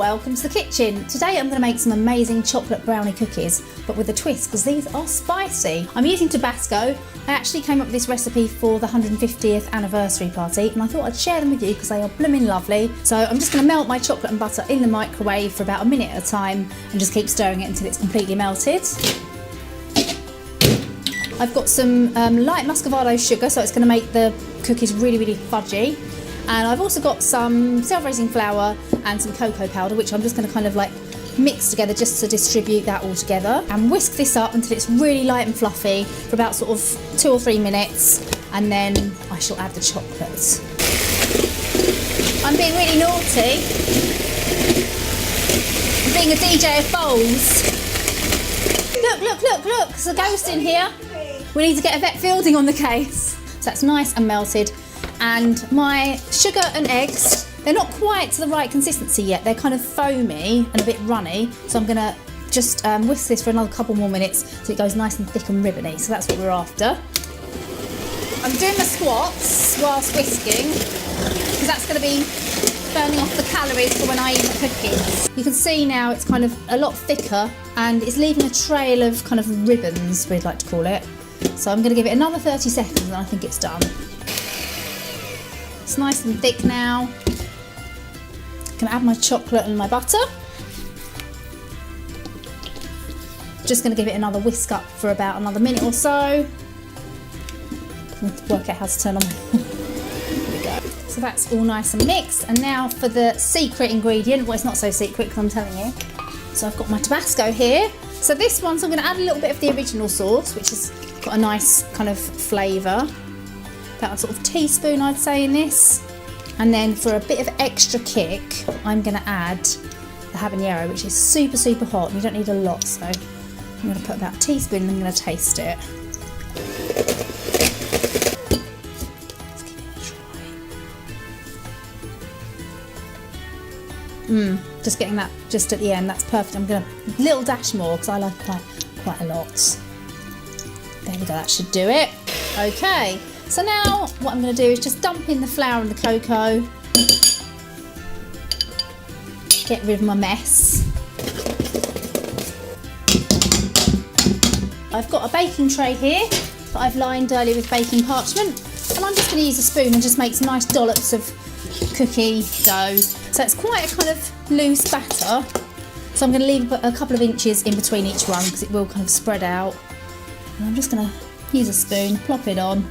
welcome to the kitchen. Today I'm going to make some amazing chocolate brownie cookies, but with a twist because these are spicy. I'm using Tabasco. I actually came up with this recipe for the 150th anniversary party and I thought I'd share them with you because they are blooming lovely. So I'm just going to melt my chocolate and butter in the microwave for about a minute at a time and just keep stirring it until it's completely melted. I've got some light muscovado sugar, so it's going to make the cookies really fudgy. And I've also got some self-raising flour and some cocoa powder, which I'm just going to kind of like mix together just to distribute that all together. And whisk this up until it's really light and fluffy for about sort of 2 or 3 minutes. And then I shall add the chocolate. I'm being really naughty. I'm being a DJ of bowls. Look, there's a ghost in here. We need to get a vet fielding on the case. So that's nice and melted. And my sugar and eggs, they're not quite to the right consistency yet. They're kind of foamy and a bit runny. So I'm gonna just whisk this for another couple more minutes so it goes nice and thick and ribbony. So that's what we're after. I'm doing my squats whilst whisking because that's gonna be burning off the calories for when I eat the cookies. You can see now it's kind of a lot thicker and it's leaving a trail of kind of ribbons, we'd like to call it. So I'm gonna give it another 30 seconds and I think it's done. It's nice and thick now. I'm gonna add my chocolate and my butter. Just gonna give it another whisk up for about another minute or so. I need to work out how to turn on. There we go. So that's all nice and mixed. And now for the secret ingredient. Well, it's not so secret because I'm telling you. So I've got my Tabasco here. So this one, so I'm gonna add a little bit of the original sauce, which has got a nice kind of flavour. About a sort of teaspoon, I'd say, in this. And then for a bit of extra kick, I'm going to add the habanero, which is super hot and you don't need a lot, so I'm going to put about a teaspoon and I'm going to taste it. Let's give it a try. Just getting that just at the end, that's perfect. I'm going to a little dash more because I like quite a lot. There we go, that should do it. Okay. So now what I'm going to do is just dump in the flour and the cocoa, get rid of my mess. I've got a baking tray here that I've lined earlier with baking parchment and I'm just going to use a spoon and just make some nice dollops of cookie dough. So it's quite a kind of loose batter, so I'm going to leave a couple of inches in between each one because it will kind of spread out. And I'm just going to use a spoon, plop it on.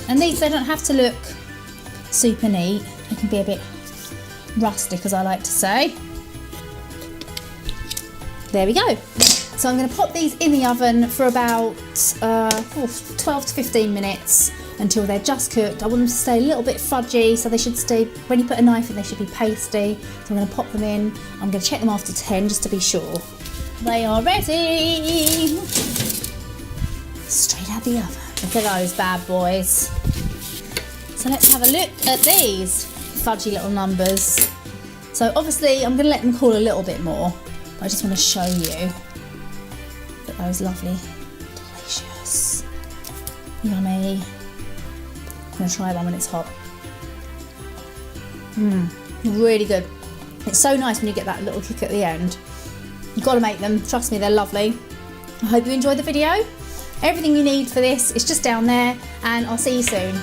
And these, they don't have to look super neat. They can be a bit rustic, as I like to say. There we go. So I'm going to pop these in the oven for about 12 to 15 minutes until they're just cooked. I want them to stay a little bit fudgy, so they should stay, when you put a knife in, they should be pasty. So I'm going to pop them in. I'm going to check them after 10 just to be sure. They are ready. Straight out the oven. Look at those bad boys. So let's have a look at these fudgy little numbers. So obviously I'm going to let them cool a little bit more, but I just want to show you that those lovely, delicious, yummy. I'm going to try one when it's hot. Really good. It's so nice when you get that little kick at the end. You've got to make them, trust me, they're lovely. I hope you enjoyed the video. Everything you need for this is just down there and I'll see you soon.